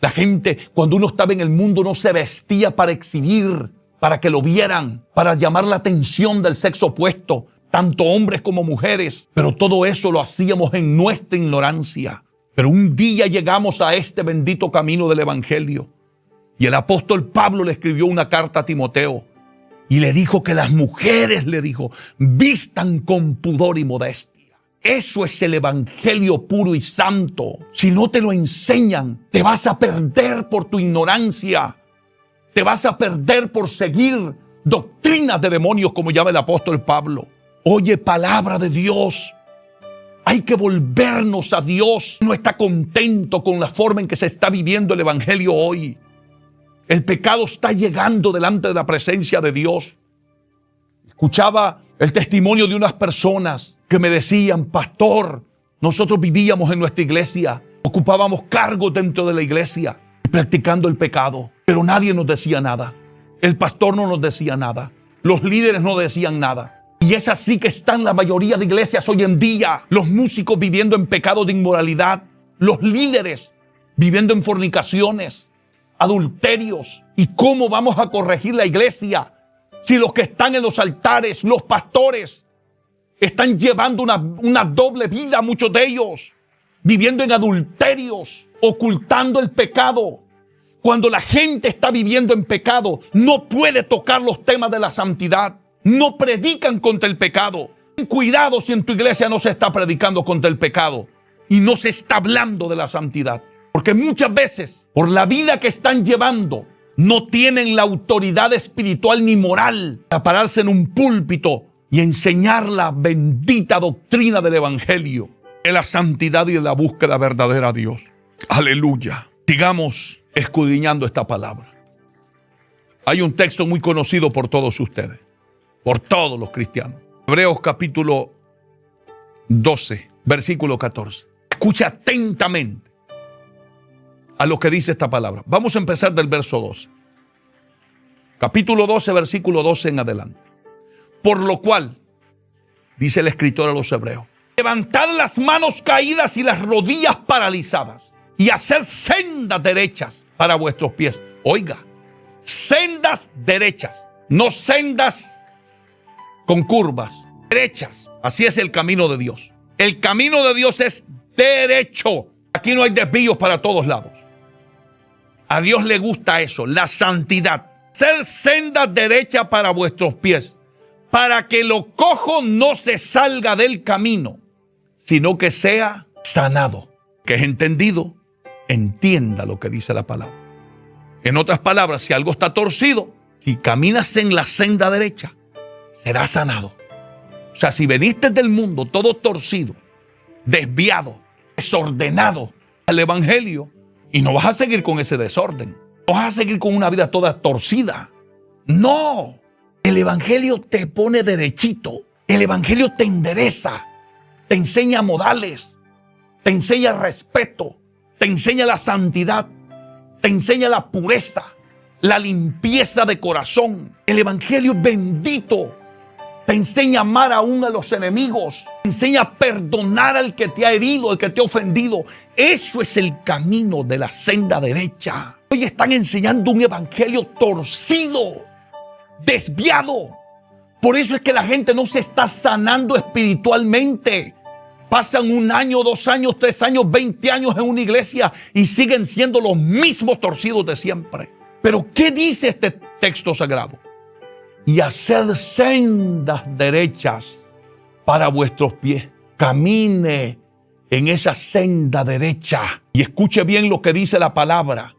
La gente, cuando uno estaba en el mundo, no se vestía para exhibir, para que lo vieran, para llamar la atención del sexo opuesto, tanto hombres como mujeres. Pero todo eso lo hacíamos en nuestra ignorancia. Pero un día llegamos a este bendito camino del Evangelio. Y el apóstol Pablo le escribió una carta a Timoteo. Y le dijo que las mujeres, le dijo, vistan con pudor y modestia. Eso es el Evangelio puro y santo. Si no te lo enseñan, te vas a perder por tu ignorancia. Te vas a perder por seguir doctrinas de demonios, como llama el apóstol Pablo. Oye, palabra de Dios. Hay que volvernos a Dios. No está contento con la forma en que se está viviendo el Evangelio hoy. El pecado está llegando delante de la presencia de Dios. Escuchaba el testimonio de unas personas que me decían, pastor, nosotros vivíamos en nuestra iglesia, ocupábamos cargos dentro de la iglesia, practicando el pecado, pero nadie nos decía nada. El pastor no nos decía nada. Los líderes no decían nada. Y es así que están la mayoría de iglesias hoy en día. Los músicos viviendo en pecado de inmoralidad. Los líderes viviendo en fornicaciones, adulterios. ¿Y cómo vamos a corregir la iglesia si los que están en los altares, los pastores, están llevando una doble vida, muchos de ellos, viviendo en adulterios, ocultando el pecado? Cuando la gente está viviendo en pecado, no puede tocar los temas de la santidad. No predican contra el pecado. Ten cuidado si en tu iglesia no se está predicando contra el pecado y no se está hablando de la santidad. Porque muchas veces, por la vida que están llevando, no tienen la autoridad espiritual ni moral para pararse en un púlpito y enseñar la bendita doctrina del Evangelio, de la santidad y de la búsqueda verdadera a Dios. Aleluya. Sigamos escudriñando esta palabra. Hay un texto muy conocido por todos ustedes, por todos los cristianos. Hebreos capítulo 12, versículo 14. Escucha atentamente a lo que dice esta palabra. Vamos a empezar del verso 12. Capítulo 12, versículo 12 en adelante. Por lo cual, dice el escritor a los hebreos, levantad las manos caídas y las rodillas paralizadas y haced sendas derechas para vuestros pies. Oiga, sendas derechas, no sendas con curvas, derechas. Así es el camino de Dios. El camino de Dios es derecho. Aquí no hay desvíos para todos lados. A Dios le gusta eso, la santidad. Ser sendas derechas para vuestros pies, para que lo cojo no se salga del camino, sino que sea sanado. Que es entendido, entienda lo que dice la palabra. En otras palabras, si algo está torcido, si caminas en la senda derecha, será sanado. O sea, si veniste del mundo todo torcido, desviado, desordenado al Evangelio, y no vas a seguir con ese desorden, no vas a seguir con una vida toda torcida. No, el Evangelio te pone derechito, el Evangelio te endereza, te enseña modales, te enseña respeto, te enseña la santidad, te enseña la pureza, la limpieza de corazón. El Evangelio es bendito. Te enseña a amar aún a los enemigos. Te enseña a perdonar al que te ha herido, al que te ha ofendido. Eso es el camino de la senda derecha. Hoy están enseñando un evangelio torcido, desviado. Por eso es que la gente no se está sanando espiritualmente. Pasan 1 año, 2 años, 3 años, 20 años en una iglesia y siguen siendo los mismos torcidos de siempre. Pero ¿qué dice este texto sagrado? Y haced sendas derechas para vuestros pies. Camine en esa senda derecha. Y escuche bien lo que dice la palabra.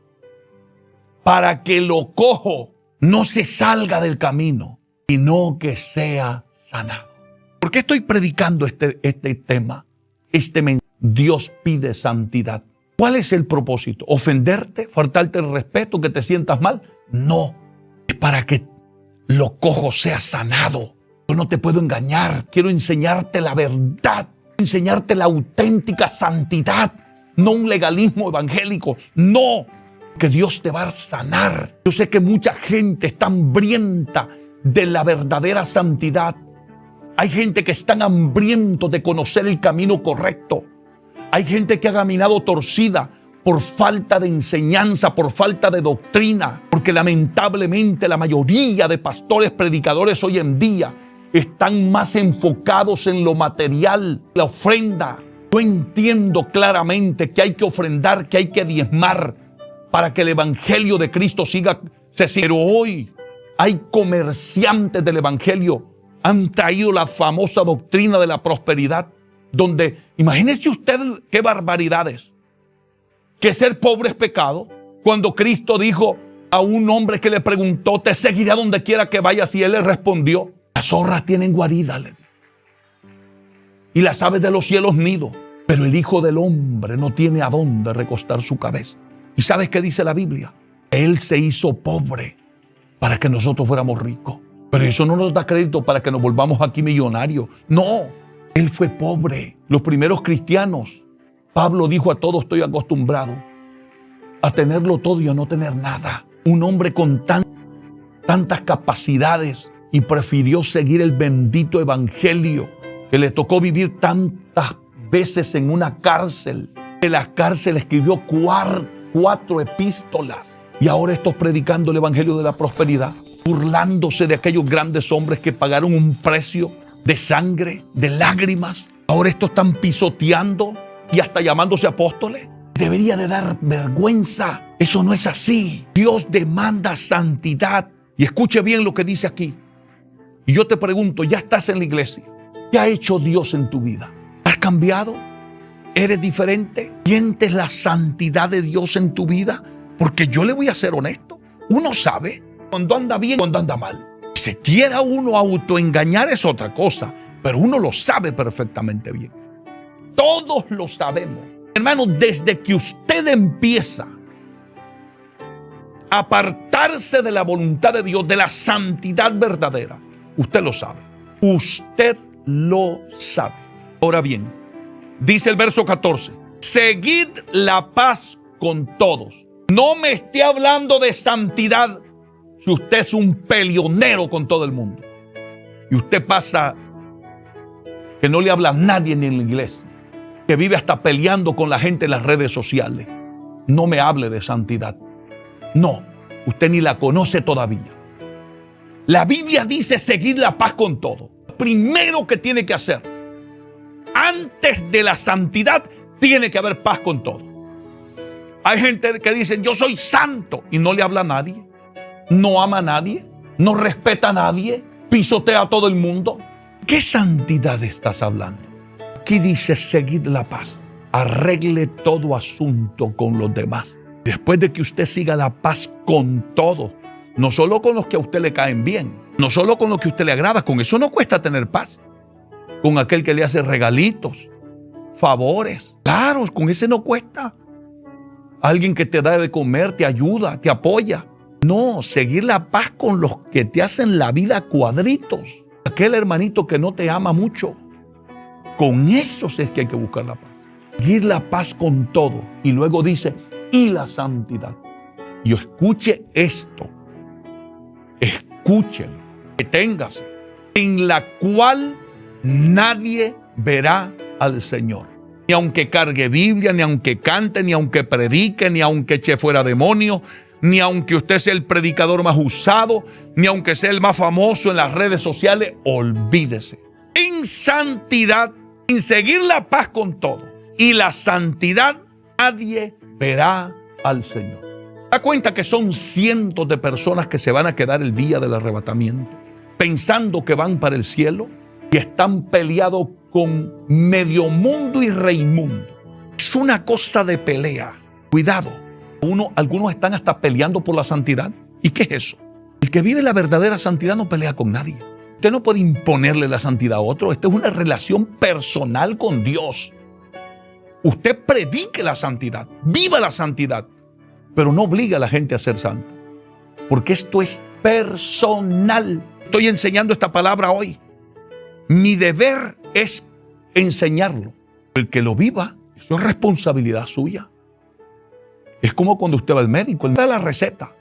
Para que lo cojo no se salga del camino, sino que sea sanado. ¿Por qué estoy predicando este tema? Dios pide santidad. ¿Cuál es el propósito? ¿Ofenderte? ¿Faltarte el respeto? ¿Que te sientas mal? No. Es para que lo cojo sea sanado. Yo no te puedo engañar. Quiero enseñarte la verdad, enseñarte la auténtica santidad, no un legalismo evangélico, no, que Dios te va a sanar. Yo sé que mucha gente está hambrienta de la verdadera santidad. Hay gente que está hambriento de conocer el camino correcto. Hay gente que ha caminado torcida por falta de enseñanza, por falta de doctrina, porque lamentablemente la mayoría de pastores, predicadores hoy en día están más enfocados en lo material, la ofrenda. Yo entiendo claramente que hay que ofrendar, que hay que diezmar para que el evangelio de Cristo siga. Pero hoy hay comerciantes del evangelio, han traído la famosa doctrina de la prosperidad, donde, imagínese usted qué barbaridades, que ser pobre es pecado, cuando Cristo dijo a un hombre que le preguntó, te seguiré a donde quiera que vayas, y él le respondió, las zorras tienen guarida y las aves de los cielos nido, pero el Hijo del Hombre no tiene a dónde recostar su cabeza. ¿Y sabes qué dice la Biblia? Él se hizo pobre para que nosotros fuéramos ricos. Pero eso no nos da crédito para que nos volvamos aquí millonarios. No, Él fue pobre. Los primeros cristianos, Pablo dijo, a todo estoy acostumbrado, a tenerlo todo y a no tener nada. Un hombre con tantas capacidades y prefirió seguir el bendito evangelio, que le tocó vivir tantas veces en una cárcel. De la cárcel escribió 4 epístolas y ahora está predicando el evangelio de la prosperidad, burlándose de aquellos grandes hombres que pagaron un precio de sangre, de lágrimas. Ahora estos están pisoteando y hasta llamándose apóstoles. Debería de dar vergüenza. Eso no es así. Dios demanda santidad. Y escuche bien lo que dice aquí. Y yo te pregunto, ya estás en la iglesia. ¿Qué ha hecho Dios en tu vida? ¿Has cambiado? ¿Eres diferente? ¿Sientes la santidad de Dios en tu vida? Porque yo le voy a ser honesto. Uno sabe cuando anda bien, cuando anda mal. Si quiera uno autoengañar es otra cosa, pero uno lo sabe perfectamente bien. Todos lo sabemos. Hermano, desde que usted empieza a apartarse de la voluntad de Dios, de la santidad verdadera, usted lo sabe. Usted lo sabe. Ahora bien, dice el verso 14, seguid la paz con todos. No me esté hablando de santidad si usted es un peleonero con todo el mundo. Y usted pasa que no le habla a nadie ni en la iglesia, que vive hasta peleando con la gente en las redes sociales. No me hable de santidad. No, usted ni la conoce todavía. La Biblia dice seguir la paz con todo. Primero que tiene que hacer, antes de la santidad, tiene que haber paz con todo. Hay gente que dice, yo soy santo, y no le habla a nadie, no ama a nadie, no respeta a nadie, pisotea a todo el mundo. ¿Qué santidad estás hablando? Aquí dice seguir la paz. Arregle todo asunto con los demás. Después de que usted siga la paz con todos, no solo con los que a usted le caen bien, no solo con los que a usted le agrada, con eso no cuesta tener paz. Con aquel que le hace regalitos, favores, claro, con ese no cuesta. Alguien que te da de comer, te ayuda, te apoya. No, seguir la paz con los que te hacen la vida cuadritos. Aquel hermanito que no te ama mucho. Con esos es que hay que buscar la paz. Seguir la paz con todo. Y luego dice, y la santidad. Y escuche esto. Escúchelo. Deténgase. En la cual nadie verá al Señor. Ni aunque cargue Biblia, ni aunque cante, ni aunque predique, ni aunque eche fuera demonios, ni aunque usted sea el predicador más usado, ni aunque sea el más famoso en las redes sociales, olvídese. En santidad, en seguir la paz con todo y la santidad, nadie verá al Señor. Da cuenta que son cientos de personas que se van a quedar el día del arrebatamiento, pensando que van para el cielo y están peleados con medio mundo y reimundo. Es una cosa de pelea. Cuidado. Algunos están hasta peleando por la santidad. ¿Y qué es eso? El que vive la verdadera santidad no pelea con nadie. Usted no puede imponerle la santidad a otro. Esta es una relación personal con Dios. Usted predique la santidad, viva la santidad, pero no obliga a la gente a ser santa. Porque esto es personal. Estoy enseñando esta palabra hoy. Mi deber es enseñarlo. El que lo viva, eso es responsabilidad suya. Es como cuando usted va al médico, él da la receta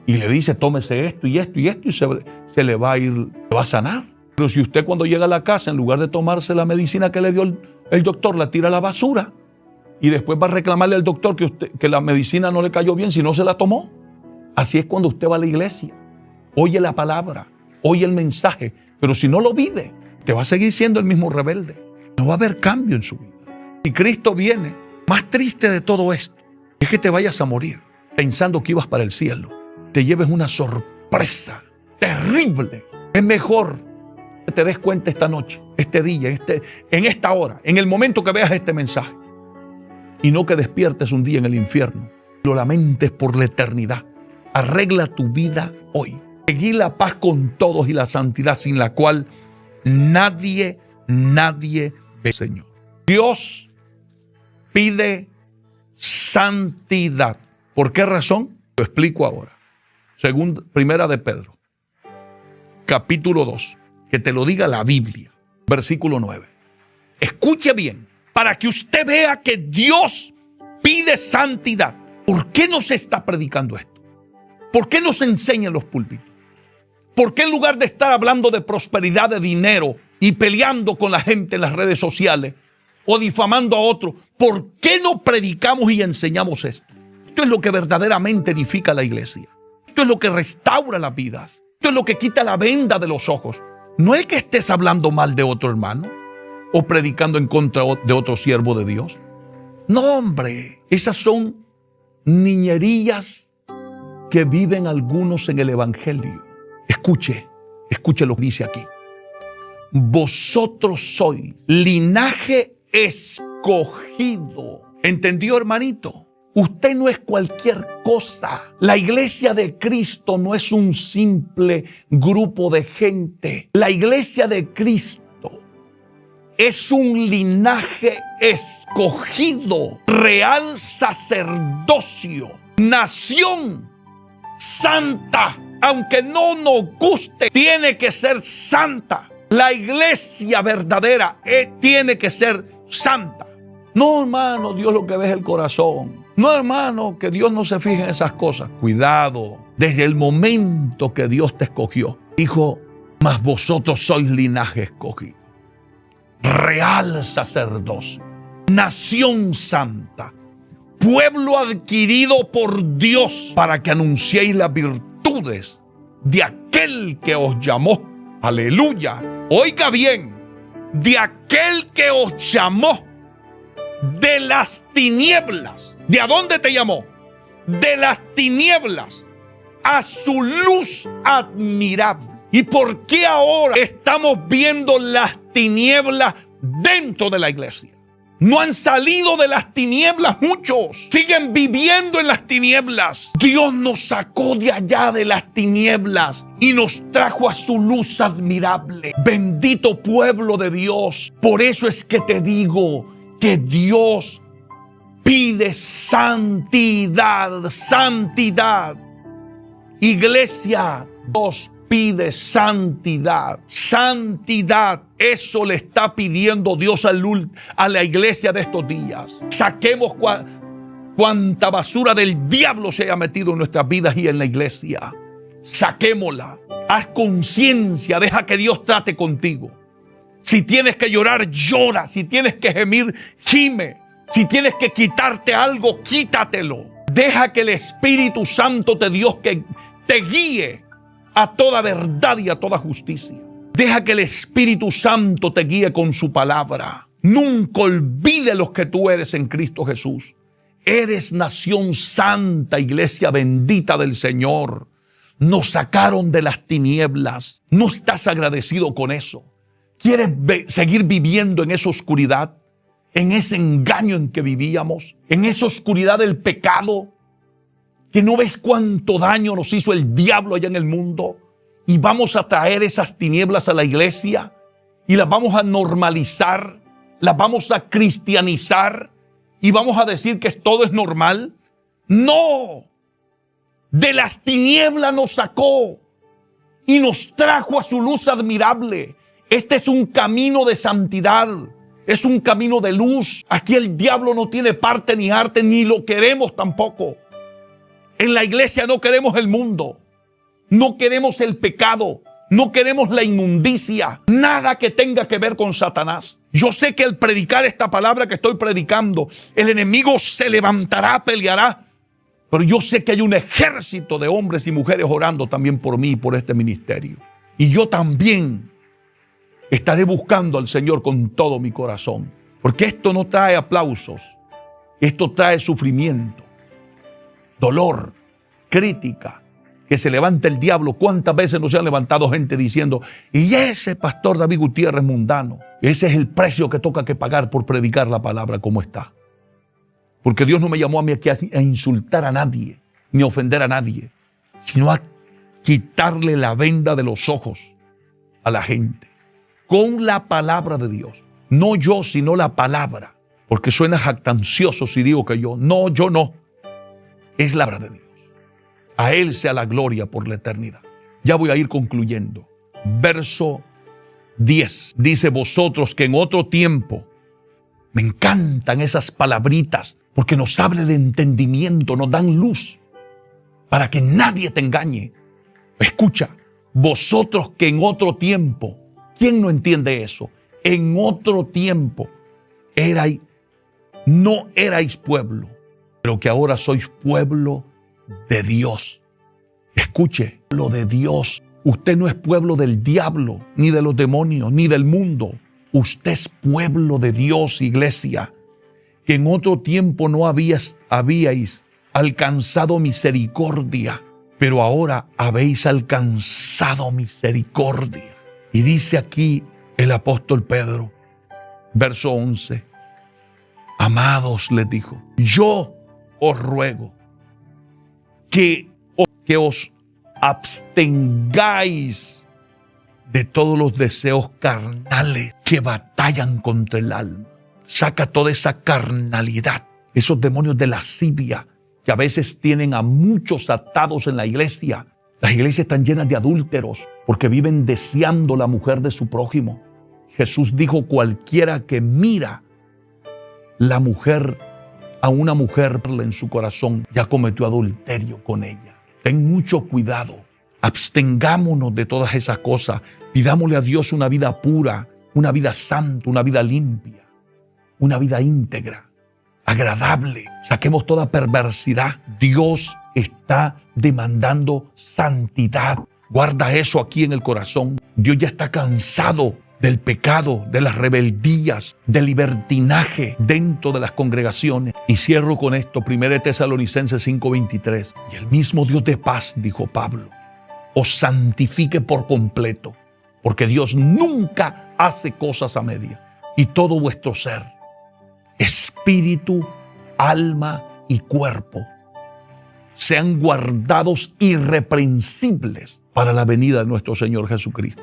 y le dice, tómese esto y esto y esto, y se le va a ir, va a sanar. Pero si usted cuando llega a la casa, en lugar de tomarse la medicina que le dio el doctor, la tira a la basura y después va a reclamarle al doctor que la medicina no le cayó bien si no se la tomó. Así es cuando usted va a la iglesia, oye la palabra, oye el mensaje, pero si no lo vive, te va a seguir siendo el mismo rebelde. No va a haber cambio en su vida. Si Cristo viene, más triste de todo esto es que te vayas a morir pensando que ibas para el cielo. Te lleves una sorpresa terrible. Es mejor que te des cuenta esta noche, este día, en esta hora, en el momento que veas este mensaje, y no que despiertes un día en el infierno, lo lamentes por la eternidad. Arregla tu vida hoy. Seguí la paz con todos y la santidad sin la cual nadie ve al Señor. Dios pide santidad. ¿Por qué razón? Lo explico ahora. Primera de Pedro, capítulo 2, que te lo diga la Biblia, versículo 9. Escuche bien, para que usted vea que Dios pide santidad. ¿Por qué no se está predicando esto? ¿Por qué no se enseña en los púlpitos? ¿Por qué en lugar de estar hablando de prosperidad, de dinero y peleando con la gente en las redes sociales o difamando a otros, por qué no predicamos y enseñamos esto? Esto es lo que verdaderamente edifica la iglesia. Esto es lo que restaura las vidas. Esto es lo que quita la venda de los ojos. No es que estés hablando mal de otro hermano o predicando en contra de otro siervo de Dios. No, hombre, esas son niñerías que viven algunos en el evangelio. Escuche lo que dice aquí. Vosotros sois linaje escogido. ¿Entendió, hermanito? Usted no es cualquier cosa. La iglesia de Cristo no es un simple grupo de gente. La iglesia de Cristo es un linaje escogido, real sacerdocio, nación santa. Aunque no nos guste, tiene que ser santa. La iglesia verdadera tiene que ser santa. No, hermano, Dios lo que ve es el corazón. No, hermano, que Dios no se fije en esas cosas. Cuidado, desde el momento que Dios te escogió, dijo, mas vosotros sois linaje escogido, real sacerdocio, nación santa, pueblo adquirido por Dios, para que anunciéis las virtudes de aquel que os llamó. Aleluya. Oiga bien, de aquel que os llamó de las tinieblas. ¿De a dónde te llamó? De las tinieblas a su luz admirable. ¿Y por qué ahora estamos viendo las tinieblas dentro de la iglesia? No han salido de las tinieblas muchos. Siguen viviendo en las tinieblas. Dios nos sacó de allá de las tinieblas y nos trajo a su luz admirable. Bendito pueblo de Dios. Por eso es que te digo que Dios pide santidad, santidad. Iglesia, Dios pide santidad, santidad. Eso le está pidiendo Dios a la iglesia de estos días. Saquemos cuanta basura del diablo se haya metido en nuestras vidas y en la iglesia. Saquémosla. Haz conciencia, deja que Dios trate contigo. Si tienes que llorar, llora. Si tienes que gemir, gime. Si tienes que quitarte algo, quítatelo. Deja que el Espíritu Santo de Dios que te guíe a toda verdad y a toda justicia. Deja que el Espíritu Santo te guíe con su palabra. Nunca olvides los que tú eres en Cristo Jesús. Eres nación santa, iglesia bendita del Señor. Nos sacaron de las tinieblas. ¿No estás agradecido con eso? ¿Quieres seguir viviendo en esa oscuridad? ¿En ese engaño en que vivíamos? ¿En esa oscuridad del pecado? ¿Que no ves cuánto daño nos hizo el diablo allá en el mundo? Y vamos a traer esas tinieblas a la iglesia y las vamos a normalizar, las vamos a cristianizar y vamos a decir que todo es normal. No, de las tinieblas nos sacó y nos trajo a su luz admirable. Este es un camino de santidad. Es un camino de luz. Aquí el diablo no tiene parte ni arte, ni lo queremos tampoco. En la iglesia no queremos el mundo. No queremos el pecado. No queremos la inmundicia. Nada que tenga que ver con Satanás. Yo sé que al predicar esta palabra que estoy predicando, el enemigo se levantará, peleará. Pero yo sé que hay un ejército de hombres y mujeres orando también por mí y por este ministerio. Y yo también estaré buscando al Señor con todo mi corazón. Porque esto no trae aplausos. Esto trae sufrimiento, dolor, crítica. Que se levanta el diablo. ¿Cuántas veces no se han levantado gente diciendo, y ese pastor David Gutiérrez mundano? Ese es el precio que toca que pagar por predicar la palabra como está. Porque Dios no me llamó a mí aquí a insultar a nadie, ni a ofender a nadie, sino a quitarle la venda de los ojos a la gente. Con la palabra de Dios. No yo, sino la palabra. Porque suena jactancioso si digo que yo. No, yo no. Es la palabra de Dios. A Él sea la gloria por la eternidad. Ya voy a ir concluyendo. Verso 10. Dice, vosotros que en otro tiempo, me encantan esas palabritas, porque nos habla de entendimiento, nos dan luz, para que nadie te engañe. Escucha, vosotros que en otro tiempo, ¿quién no entiende eso? En otro tiempo, no erais pueblo, pero que ahora sois pueblo de Dios. Escuche, lo de Dios. Usted no es pueblo del diablo, ni de los demonios, ni del mundo. Usted es pueblo de Dios, iglesia, que en otro tiempo no habíais alcanzado misericordia, pero ahora habéis alcanzado misericordia. Y dice aquí el apóstol Pedro, verso 11, amados, les dijo, yo os ruego que os abstengáis de todos los deseos carnales que batallan contra el alma. Saca toda esa carnalidad, esos demonios de lascivia que a veces tienen a muchos atados en la iglesia. Las iglesias están llenas de adúlteros porque viven deseando la mujer de su prójimo. Jesús dijo, cualquiera que mira a una mujer en su corazón, ya cometió adulterio con ella. Ten mucho cuidado. Abstengámonos de todas esas cosas. Pidámosle a Dios una vida pura, una vida santa, una vida limpia, una vida íntegra, agradable. Saquemos toda perversidad. Dios está demandando santidad. Guarda eso aquí en el corazón. Dios ya está cansado del pecado, de las rebeldías, del libertinaje dentro de las congregaciones. Y cierro con esto, 1 Tesalonicenses 5:23. Y el mismo Dios de paz, dijo Pablo, os santifique por completo, porque Dios nunca hace cosas a media. Y todo vuestro ser, espíritu, alma y cuerpo, sean guardados irreprensibles para la venida de nuestro Señor Jesucristo.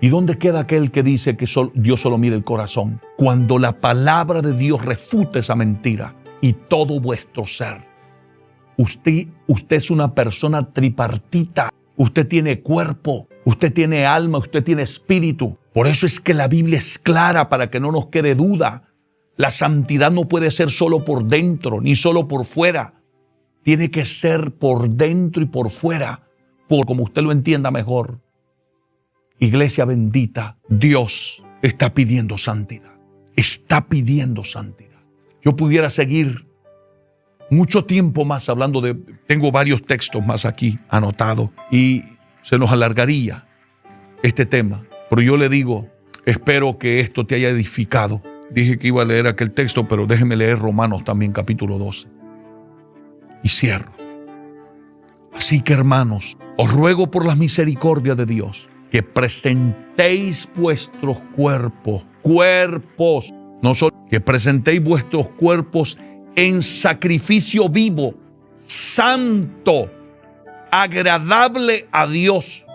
¿Y dónde queda aquel que dice que Dios solo mira el corazón? Cuando la palabra de Dios refuta esa mentira y todo vuestro ser. Usted es una persona tripartita. Usted tiene cuerpo, usted tiene alma, usted tiene espíritu. Por eso es que la Biblia es clara para que no nos quede duda. La santidad no puede ser solo por dentro, ni solo por fuera. Tiene que ser por dentro y por fuera, por como usted lo entienda mejor. Iglesia bendita, Dios está pidiendo santidad. Está pidiendo santidad. Yo pudiera seguir mucho tiempo más hablando tengo varios textos más aquí anotados y se nos alargaría este tema. Pero yo le digo, espero que esto te haya edificado. Dije que iba a leer aquel texto, pero déjeme leer Romanos también, capítulo 12. Y cierro. Así que, hermanos, os ruego por las misericordias de Dios, que presentéis vuestros cuerpos, no solo que presentéis vuestros cuerpos en sacrificio vivo, santo, agradable a Dios,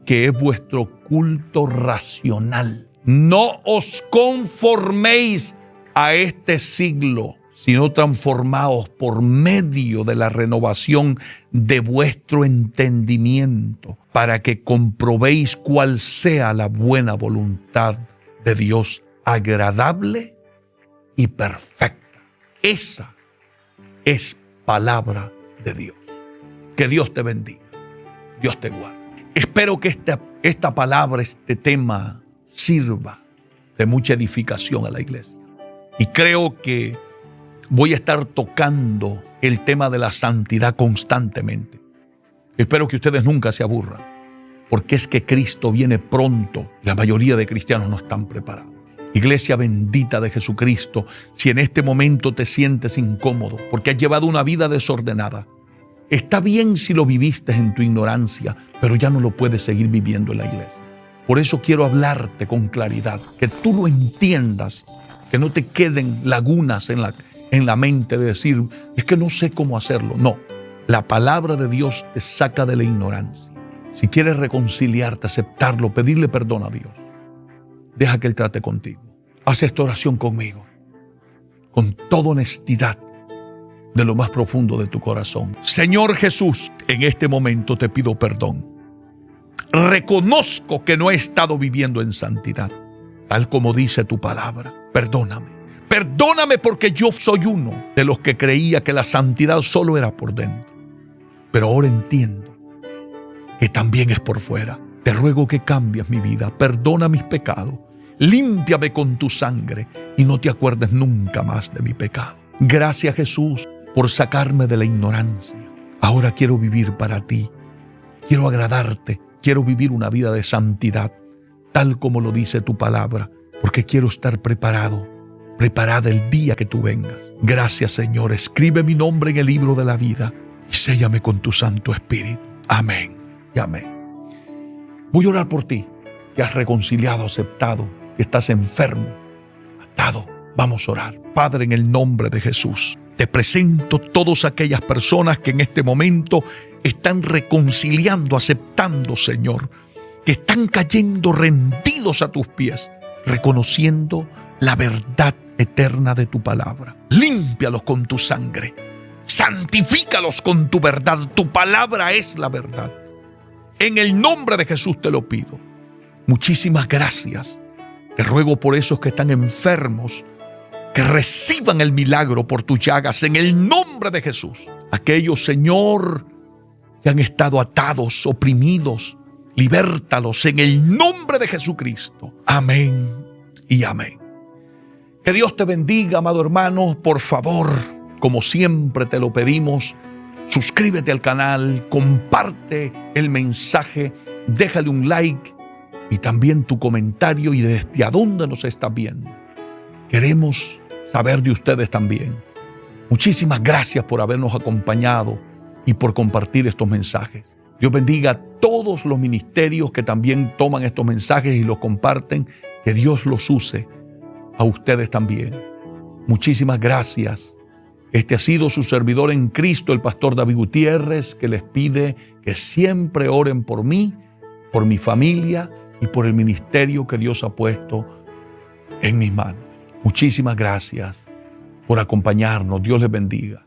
que es vuestro culto racional. No os conforméis a este siglo, sino transformaos por medio de la renovación de vuestro entendimiento, para que comprobéis cuál sea la buena voluntad de Dios, agradable y perfecta. Esa es palabra de Dios. Que Dios te bendiga, Dios te guarde. Espero que esta palabra, este tema, sirva de mucha edificación a la iglesia. Y creo que voy a estar tocando el tema de la santidad constantemente. Espero que ustedes nunca se aburran, porque es que Cristo viene pronto y la mayoría de cristianos no están preparados. Iglesia bendita de Jesucristo, si en este momento te sientes incómodo porque has llevado una vida desordenada, está bien si lo viviste en tu ignorancia, pero ya no lo puedes seguir viviendo en la iglesia. Por eso quiero hablarte con claridad, que tú lo entiendas, que no te queden lagunas en la mente de decir, es que no sé cómo hacerlo. No, la palabra de Dios te saca de la ignorancia. Si quieres reconciliarte, aceptarlo, pedirle perdón a Dios, deja que Él trate contigo. Haz esta oración conmigo, con toda honestidad, de lo más profundo de tu corazón. Señor Jesús, en este momento te pido perdón. Reconozco que no he estado viviendo en santidad, tal como dice tu palabra. Perdóname. Perdóname porque yo soy uno de los que creía que la santidad solo era por dentro. Pero ahora entiendo que también es por fuera. Te ruego que cambies mi vida. Perdona mis pecados. Límpiame con tu sangre y no te acuerdes nunca más de mi pecado. Gracias, Jesús, por sacarme de la ignorancia. Ahora quiero vivir para ti. Quiero agradarte. Quiero vivir una vida de santidad, tal como lo dice tu palabra, porque quiero estar preparada el día que tú vengas. Gracias, Señor. Escribe mi nombre en el libro de la vida y séllame con tu Santo Espíritu. Amén y amén. Voy a orar por ti, que has reconciliado, aceptado, que estás enfermo, atado. Vamos a orar. Padre, en el nombre de Jesús, te presento todas aquellas personas que en este momento están reconciliando, aceptando, Señor, que están cayendo rendidos a tus pies, reconociendo la verdad eterna de tu palabra. Límpialos con tu sangre, santifícalos con tu verdad. Tu palabra es la verdad. En el nombre de Jesús te lo pido. Muchísimas gracias. Te ruego por esos que están enfermos, que reciban el milagro por tus llagas en el nombre de Jesús. Aquellos, Señor, que han estado atados, oprimidos, libértalos en el nombre de Jesucristo. Amén y amén. Que Dios te bendiga, amado hermano. Por favor, como siempre te lo pedimos, suscríbete al canal, comparte el mensaje, déjale un like y también tu comentario y desde a dónde nos estás viendo. Queremos saber de ustedes también. Muchísimas gracias por habernos acompañado y por compartir estos mensajes. Dios bendiga a todos los ministerios que también toman estos mensajes y los comparten. Que Dios los use a ustedes también. Muchísimas gracias. Este ha sido su servidor en Cristo, el pastor David Gutiérrez, que les pide que siempre oren por mí, por mi familia y por el ministerio que Dios ha puesto en mis manos. Muchísimas gracias por acompañarnos. Dios les bendiga.